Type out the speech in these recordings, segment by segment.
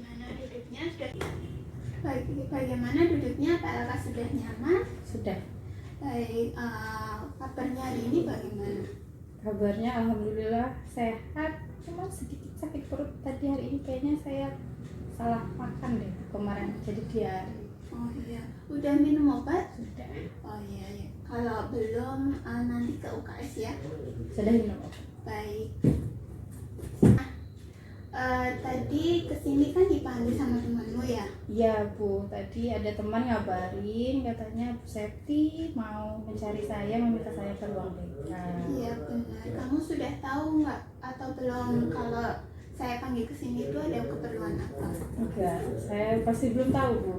Bagaimana duduknya sudah? Bagaimana duduknya? Apakah sudah nyaman? Sudah. Baik, kabarnya hari ini bagaimana? Kabarnya alhamdulillah sehat, cuma sedikit sakit perut. Tadi hari ini kayaknya saya salah makan deh kemarin, jadi diare. Oh iya, udah minum obat? Sudah. Oh iya, iya. Kalau belum, nanti ke UKS ya. Sudah minum obat. Baik. Tadi kesini kan dipanggil sama temanmu ya? Iya Bu, tadi ada teman ngabarin katanya Bu Septi mau mencari saya, meminta saya ke ruang BK. Iya benar. Kamu sudah tahu nggak atau belum kalau saya panggil kesini itu ada keperluan apa? Enggak, saya pasti belum tahu Bu.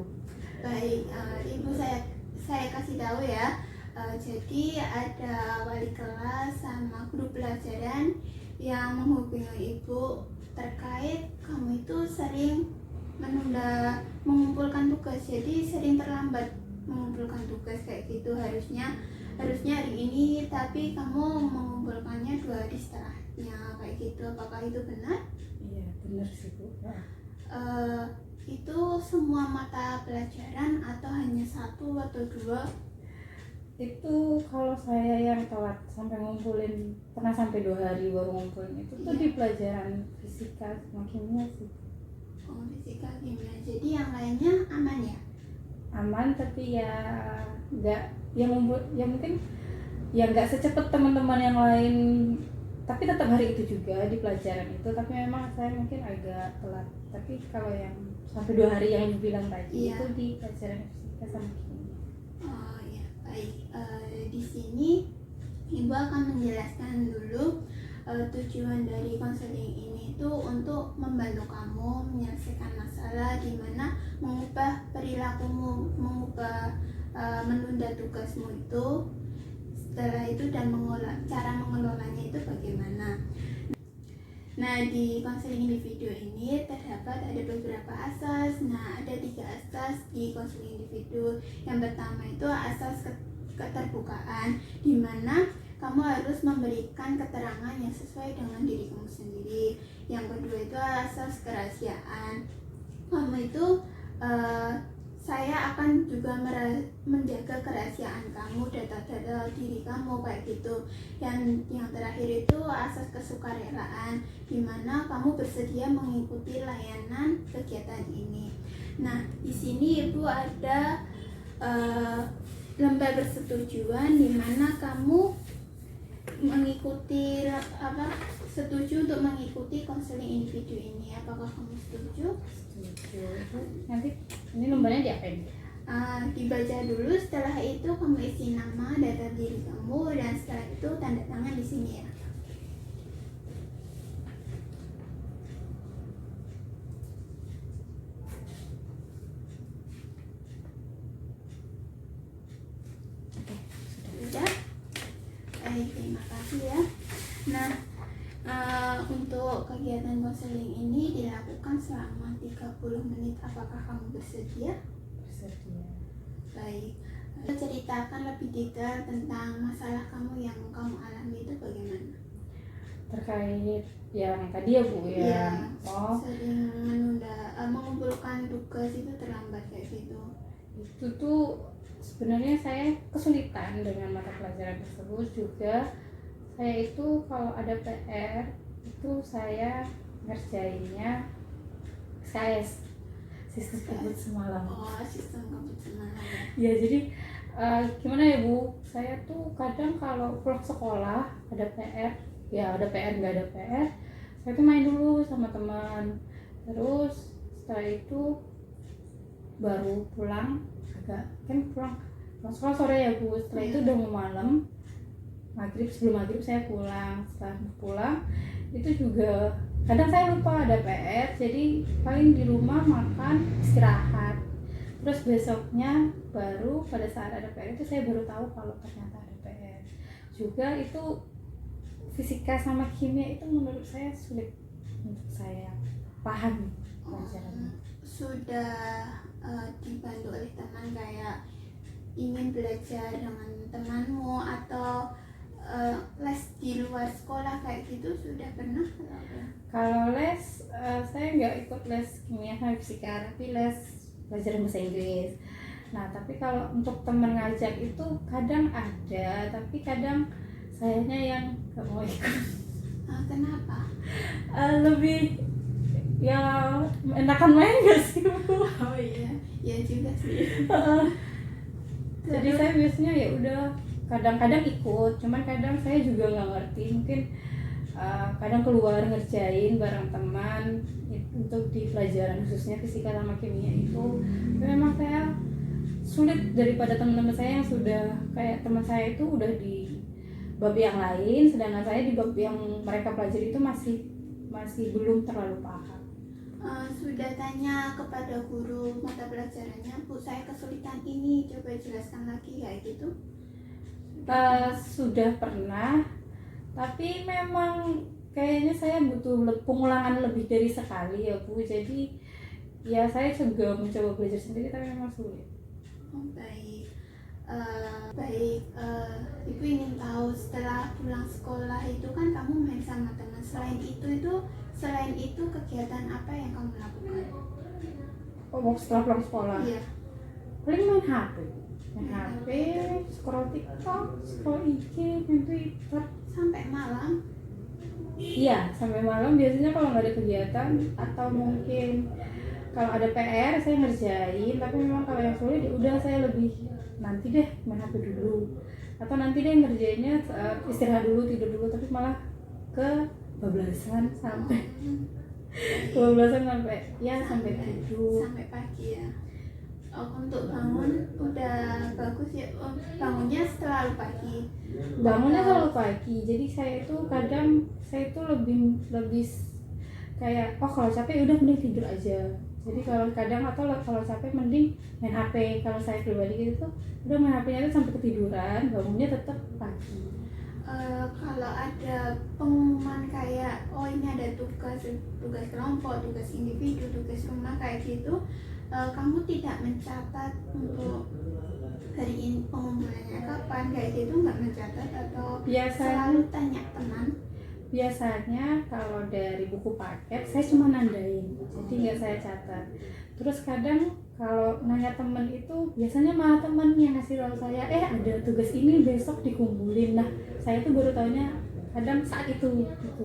Baik, Ibu saya kasih tahu ya. Jadi ada wali kelas sama guru pelajaran yang menghubungi Ibu terkait kamu itu sering menunda mengumpulkan tugas, jadi sering terlambat mengumpulkan tugas kayak gitu. Harusnya hari ini, tapi kamu mengumpulkannya 2 hari setelahnya kayak gitu. Apakah itu benar? Iya benar sih Bu. Itu semua mata pelajaran atau hanya 1 atau 2? Itu kalau saya yang telat sampai ngumpulin, pernah sampai 2 hari baru ngumpulin itu tuh di pelajaran fisika sama kimia sih. Oh, fisika kimia. Jadi yang lainnya aman ya? Aman, tapi ya nggak yang ngumpul ya, mungkin ya nggak secepat teman-teman yang lain, tapi tetap hari itu juga di pelajaran itu, tapi memang saya mungkin agak telat. Tapi kalau yang sampai 2 hari yang dibilang tadi itu di pelajaran fisika sama kimia. Oh ya, baik. Di sini Ibu akan menjelaskan dulu tujuan dari konseling ini itu untuk membantu kamu menyelesaikan masalah, di mana mengubah perilakumu, mengubah menunda tugasmu itu. Setelah itu dan cara mengelolanya itu bagaimana. Nah, di konseling individu ini terdapat ada beberapa asas. Nah, ada 3 asas di konseling individu. Yang pertama itu asas keterbukaan, di mana kamu harus memberikan keterangan yang sesuai dengan diri kamu sendiri. Yang kedua itu asas kerahasiaan. Kamu itu saya akan juga menjaga kerahasiaan kamu, data-data diri kamu kayak gitu. Yang terakhir itu asas kesukarelaan, di mana kamu bersedia mengikuti layanan kegiatan ini. Nah, di sini Ibu ada lembar persetujuan, di mana kamu mengikuti setuju untuk mengikuti konseling individu ini. Apakah kamu setuju? Setuju. Nanti ini lembarnya diapain? Dibaca dulu, setelah itu kamu isi nama, data diri kamu, dan setelah itu tanda tangan di sini ya. Sudah? Baik, terima kasih ya. Nah, untuk kegiatan konseling ini dilakukan selama 30 menit. Apakah kamu bersedia? Bersedia. Baik, ceritakan lebih detail tentang masalah kamu yang kamu alami itu bagaimana? Terkait yang tadi ya Bu ya. Sering menunda mengumpulkan tugas itu terlambat kayak gitu. Itu tuh sebenarnya saya kesulitan dengan mata pelajaran tersebut. Juga saya itu kalau ada PR itu saya ngerjainnya SKS, sistem kebut semalam. Oh, sistem kebut semalam. Ya jadi gimana ya Bu, saya tuh kadang kalau pulang sekolah ada PR, ya ada PR nggak ada PR, saya tuh main dulu sama teman, terus setelah itu baru pulang, agak kan pulang sekolah sore ya Bu. Setelah itu udah mau malam, sebelum maghrib saya pulang. Setelah pulang itu juga kadang saya lupa ada PR, jadi paling di rumah makan istirahat, terus besoknya baru pada saat ada PR itu saya baru tahu kalau ternyata ada PR. Juga itu fisika sama kimia itu menurut saya sulit untuk saya pahami pelajarannya. Sudah dibantu oleh teman, kayak ingin belajar dengan temanmu, atau les di luar sekolah kayak gitu sudah pernah atau apa? Kalau les, saya nggak ikut les kimia sama fisika, tapi les belajar bahasa Inggris. Nah, tapi kalau untuk temen ngajak itu kadang ada, tapi kadang sayanya yang nggak mau ikut. Kenapa? Lebih ya enakan main gak sih Bu? Oh iya, ya juga sih. Jadi saya biasanya ya udah kadang-kadang ikut, cuman kadang saya juga nggak ngerti, mungkin kadang keluar ngerjain bareng teman untuk di pelajaran khususnya fisika sama kimia itu. Tapi memang saya sulit daripada teman-teman saya yang sudah kayak teman saya itu udah di bab yang lain, sedangkan saya di bab yang mereka pelajari itu masih belum terlalu paham. Sudah tanya kepada guru mata pelajarannya, Bu saya kesulitan ini, coba jelaskan lagi kayak gitu? Sudah pernah, tapi memang kayaknya saya butuh pengulangan lebih dari sekali ya Bu. Jadi ya saya juga mencoba belajar sendiri tapi memang sulit. Oh, baik. Ibu ingin tahu setelah pulang sekolah itu kan kamu main sama teman. Selain itu kegiatan apa yang kamu lakukan? Oh, setelah pulang sekolah Iya. paling main HP, scroll TikTok, scroll IG, main Twitter Sampai malam. iya sampai malam. Biasanya kalau nggak ada kegiatan atau mungkin kalau ada PR saya ngerjain, tapi memang kalau yang sulit ya udah saya lebih nanti deh main HP dulu, atau nanti deh ngerjainnya istirahat dulu, tidur dulu, tapi malah kebablasan sampai sampai tidur. Sampai pagi ya. Untuk bangun udah bagus ya. Bangunnya selalu pagi. Bangunnya selalu pagi, jadi saya itu kadang lebih kayak kalau capek udah mending tidur aja. Jadi kalau kadang atau kalau capek mending main HP. Kalau saya pribadi gitu udah main HP-nya itu sampai ketiduran, bangunnya tetap pagi. Kalau ada pengumuman kayak ini ada tugas kelompok, tugas individu, tugas rumah kayak gitu, kamu tidak mencatat untuk hari ini pengumpulannya kapan kayak gitu, nggak mencatat atau selalu tanya teman? Biasanya kalau dari buku paket saya cuma nandain, jadi nggak saya catat. Terus kadang kalau nanya temen itu biasanya malah temen yang ngasih tahu saya, ada tugas ini besok dikumpulin. Nah saya tuh baru taunya kadang saat itu gitu.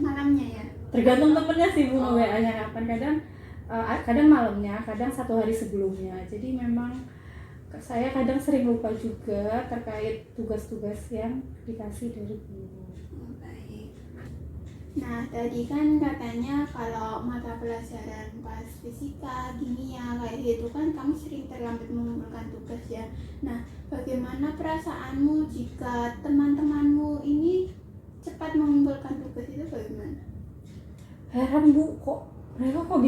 Malamnya ya? Tergantung temennya sih Bu, WA-nya kapan. Kadang malamnya, kadang satu hari sebelumnya. Jadi memang saya kadang sering lupa juga terkait tugas-tugas yang dikasih dari guru. Baik. Nah tadi kan katanya kalau mata pelajaran pas fisika, kimia kayak gitu kan kamu sering terlambat mengumpulkan tugas ya. Nah bagaimana perasaanmu jika teman-temanmu ini cepat mengumpulkan tugas itu, bagaimana? Heran Bu, mereka kok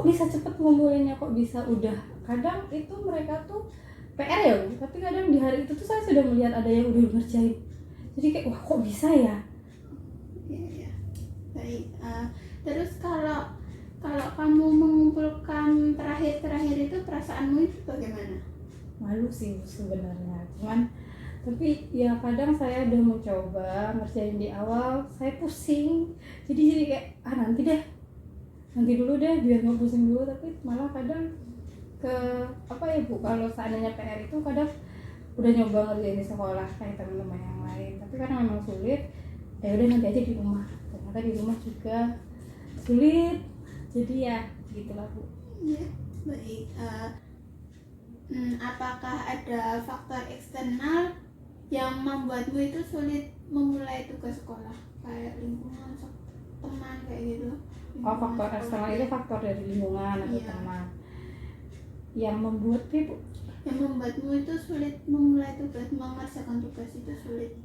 bisa cepat ngumpulinnya, kok bisa udah. Kadang itu mereka tuh PR ya Bu, tapi kadang di hari itu tuh saya sudah melihat ada yang udah ngerjain. Jadi kayak wah kok bisa ya? Ya. Baik. Terus kalau kamu mengumpulkan terakhir itu perasaanmu itu bagaimana? Malu sih sebenarnya, cuman tapi ya kadang saya udah mau coba ngerjain di awal, saya pusing. Jadi kayak nanti dulu deh biar nggak pusing dulu. Tapi malah kadang Bu, kalau seandainya PR itu kadang udah nyoba ngerjain di sekolah kayak teman-teman yang lain, tapi karena memang sulit ya udah nanti aja di rumah. Ternyata di rumah juga sulit, jadi ya gitulah Bu. Ya, baik. Apakah ada faktor eksternal yang membuatmu itu sulit memulai tugas sekolah, kayak lingkungan, teman kayak gitu? Faktor eksternal itu faktor dari lingkungan atau teman yang membuat Bu? Yang membuatmu itu sulit memulai tugas, mengerjakan tugas itu sulit?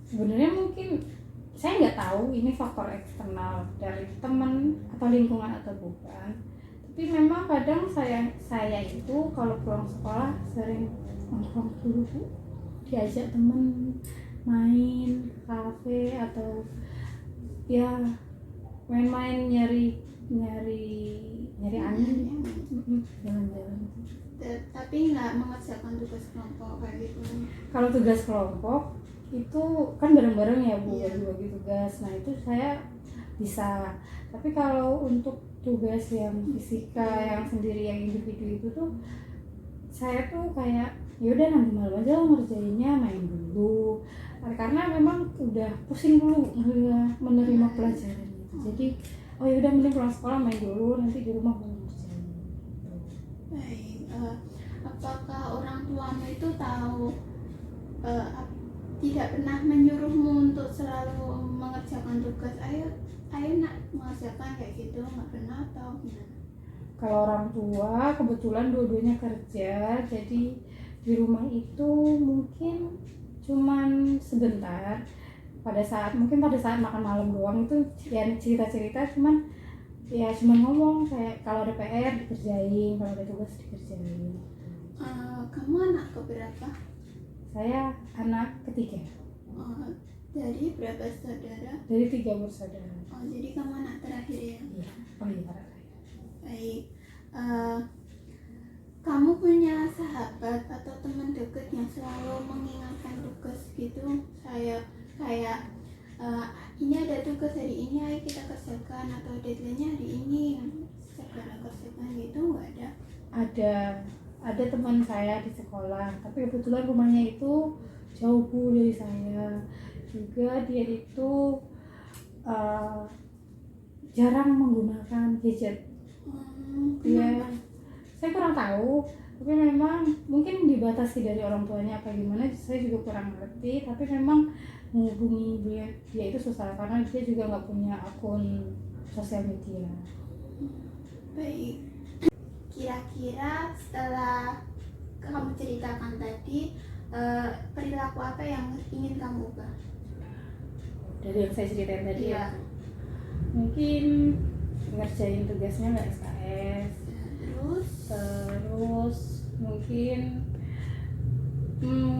Sebenarnya mungkin saya nggak tahu ini faktor eksternal dari teman atau lingkungan atau bukan, tapi memang kadang saya itu kalau pulang sekolah sering nongkrong dulu Bu, diajak temen main ke kafe atau ya main-main nyari angin, jalan-jalan. tapi nggak mengerjakan tugas kelompok kayak gitu. Kalau tugas kelompok itu kan bareng-bareng ya Bu, Iya. bagi-bagi tugas. Nah itu saya bisa. Tapi kalau untuk tugas yang fisika yang sendiri yang individu itu tuh saya tuh kayak yaudah nanti malam aja lah ngerjainnya, main dulu. Karena memang udah pusing dulu menerima pelajaran itu. Jadi oh yaudah mending pulang sekolah main dulu, nanti di rumah mau ngerjain. Baik, apakah orang tuamu itu tahu tidak pernah menyuruhmu untuk selalu mengerjakan tugas? Ayo nak mengerjakan kayak gitu, nggak pernah atau gimana? Kalau orang tua kebetulan dua-duanya kerja, jadi di rumah itu mungkin cuman sebentar. Mungkin pada saat makan malam doang itu ya cerita-cerita, cuman ngomong kayak kalau ada PR dikerjain, kalau ada tugas dikerjain. Kamu anak keberapa? Saya anak ketiga Dari berapa saudara? dari 3 bersaudara. Jadi kamu anak terakhir ya? Iya. Oh iya. Baik, kamu punya sahabat atau teman dekat yang selalu mengingatkan tugas gitu? Kayak ini ada tugas hari ini, ayo kita kerjakan, atau deadline-nya hari ini, segera kerjakan gitu, nggak ada? Ada teman saya di sekolah, tapi kebetulan rumahnya itu jauh Bu dari saya. Juga dia itu jarang menggunakan gadget. Dia, saya kurang tahu, tapi memang mungkin dibatasi dari orang tuanya apa gimana, saya juga kurang ngerti. Tapi memang menghubungi dia itu susah karena dia juga nggak punya akun sosial media. Baik, kira-kira setelah kamu ceritakan tadi, perilaku apa yang ingin kamu ubah? Dari yang saya ceritain tadi Iya. ya, mungkin ngerjain tugasnya nggak SKS, terus mungkin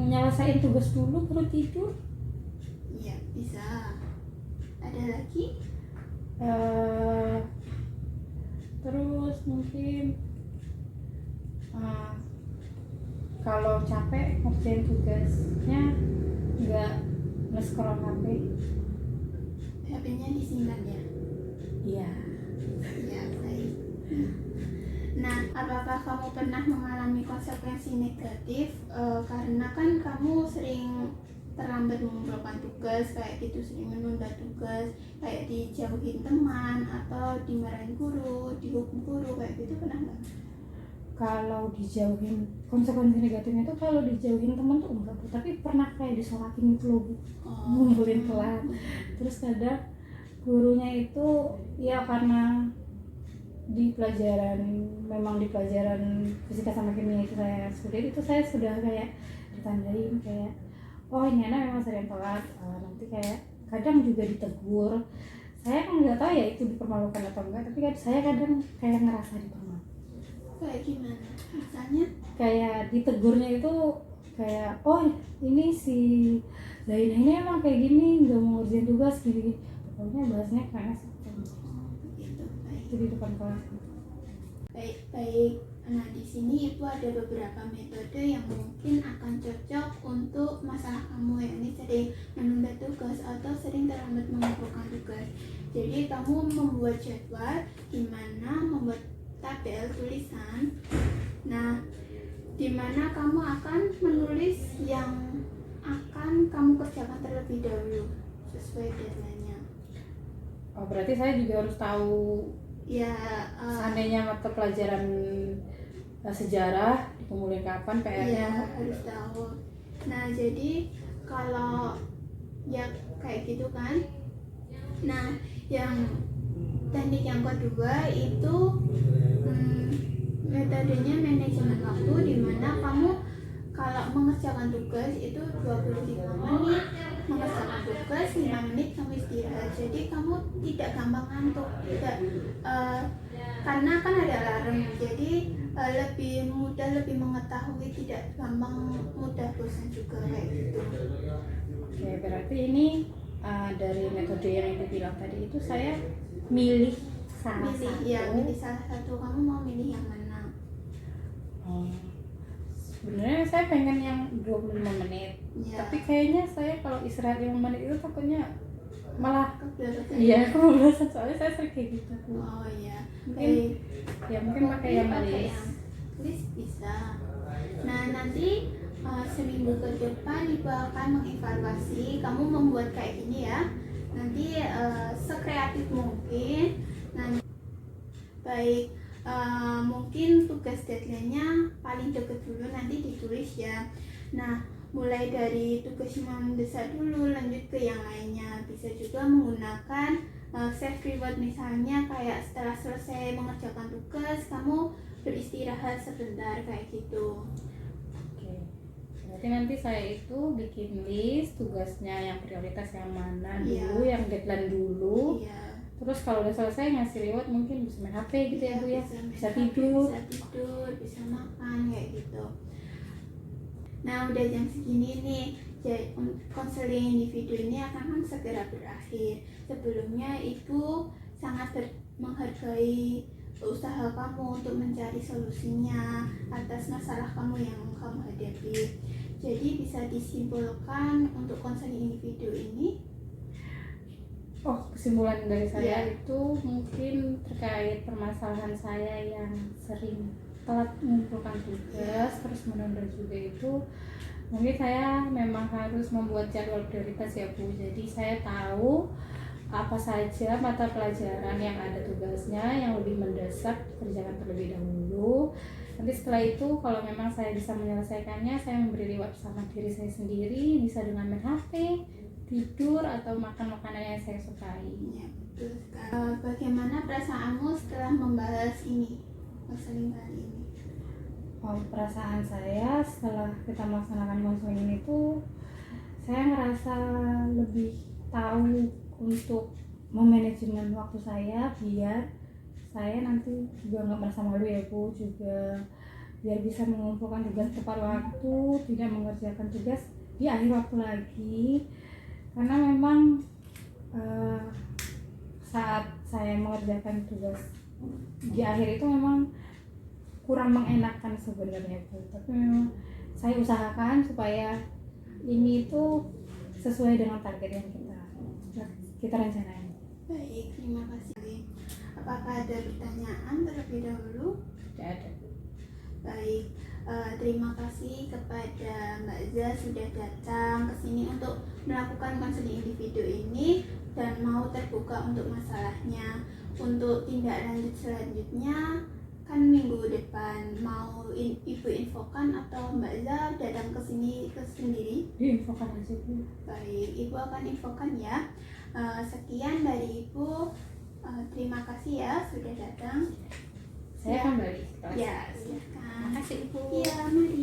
nyelesain tugas dulu baru tidur. Iya, bisa. Ada lagi? Terus mungkin kalau capek ngerjain tugasnya nggak nge-scroll HP. HP-nya disimpan ya? Iya. Ya, baik. Nah, apakah kamu pernah mengalami konsekuensi negatif karena kan kamu sering terlambat mengumpulkan tugas kayak gitu, sering menunda tugas, kayak dijauhin teman atau dimarahin guru, dihukum guru kayak gitu, pernah nggak? Kalau dijauhin, konsekuensi negatifnya itu kalau dijauhin teman tuh enggak Bu, tapi pernah kayak disolatin gitu loh Bu, ngumpulin telat. Terus kadang gurunya itu ya karena di pelajaran fisika sama kimia itu saya sulit, itu saya sudah kayak ditandain kayak oh ini anak memang sering telat. Nanti kayak kadang juga ditegur. Saya kan nggak tahu ya itu dipermalukan atau enggak, tapi kan saya kadang kayak ngerasa dipermalukan. Kayak gimana? Misalnya? Kayak ditegurnya itu kayak oh ini si Zainah ini emang kayak gini, nggak mau ngerjain tugas gini, pokoknya bahasnya keras. Begitu, baik. Jadi depan kelas. Baik. Nah, di sini Ibu ada beberapa metode yang mungkin akan cocok untuk masalah kamu, yakni sering menunda tugas atau sering terlambat mengumpulkan tugas. Jadi kamu membuat jadwal, gimana membuat tabel tulisan. Nah, di mana kamu akan menulis yang akan kamu kerjakan terlebih dahulu sesuai deadline-nya. Oh berarti saya juga harus tahu Ya, seandainya mata pelajaran sejarah dikumpulin kapan PR-nya. iya, harus tahu. Nah, jadi kalau ya kayak gitu kan. Nah, yang teknik yang kedua itu metodenya manajemen waktu, di mana kamu kalau mengerjakan tugas itu 25 menit mengerjakan tugas, 5 menit kamu istirahat. Jadi kamu tidak gampang ngantuk, karena kan ada alarm, jadi lebih mudah, lebih mengetahui, tidak gampang mudah bosan juga kayak gitu. Oke, berarti ini dari metode yang Ibu bilang tadi itu saya milih salah satu. Milih salah satu. Kamu mau milih yang mana? Oh. Sebenarnya saya pengen yang 25 menit. Ya. Tapi kayaknya saya kalau istirahat 5 menit itu takutnya malah Kebelakang. iya kebablasan, soalnya saya sering kayak gitu Bu. Oh iya. Mungkin ya mungkin pakai yang manis. List bisa. Nah nanti seminggu ke depan Ibu akan mengevaluasi kamu membuat kayak gini ya. Nanti sekreatif mungkin. Nanti baik mungkin tugas deadline-nya paling deket dulu nanti ditulis ya. Nah mulai dari tugas yang mendesak dulu lanjut ke yang lainnya. Bisa juga menggunakan self reward, misalnya kayak setelah selesai mengerjakan tugas kamu beristirahat sebentar kayak gitu. Oke. Berarti nanti saya itu bikin list tugasnya yang prioritas yang mana dulu, yang deadline dulu. Iya. Terus kalau udah selesai ngasih reward mungkin bisa main HP gitu ya Bu ya. Bisa tidur. Bisa makan kayak gitu. Nah udah jam segini nih, konseling individu ini akan segera berakhir. Sebelumnya Ibu sangat menghargai usaha kamu untuk mencari solusinya atas masalah kamu yang kamu hadapi. Jadi bisa disimpulkan untuk konseling individu ini. Oh, kesimpulan dari saya itu mungkin terkait permasalahan saya yang sering telat mengumpulkan tugas, terus menunda juga itu mungkin saya memang harus membuat jadwal prioritas ya Bu. Jadi saya tahu apa saja mata pelajaran yang ada tugasnya yang lebih mendesak dikerjakan terlebih dahulu. Nanti setelah itu kalau memang saya bisa menyelesaikannya, saya memberi reward sama diri saya sendiri, bisa dengan main HP, tidur, atau makan makanan yang saya sukai. Ya, betul sekali. Bagaimana perasaanmu setelah membahas ini, konseling kali ini? Oh, perasaan saya setelah kita melaksanakan konseling ini tuh saya ngerasa lebih tahu untuk memanajemen waktu saya biar saya nanti juga nggak merasa malu ya Bu, juga biar bisa mengumpulkan tugas tepat waktu, tidak mengerjakan tugas di akhir waktu lagi. Karena memang saat saya mengerjakan tugas di akhir itu memang kurang mengenakan sebenarnya Bu, tapi memang saya usahakan supaya ini itu sesuai dengan target yang kita rencanain. Baik, terima kasih. Apakah ada pertanyaan terlebih dahulu? Tidak ada. Baik, terima kasih kepada Mbak Za sudah datang ke sini untuk melakukan konseling individu ini dan mau terbuka untuk masalahnya. Untuk tindak lanjut selanjutnya kan minggu depan mau Ibu infokan atau Mbak Za datang ke sini sendiri? Diinfokan aja Bu. Baik, Ibu akan infokan ya. Sekian dari Ibu. Terima kasih ya sudah datang. Saya akan balik. Ya, silakan. Terima kasih Ibu. Iya, mari.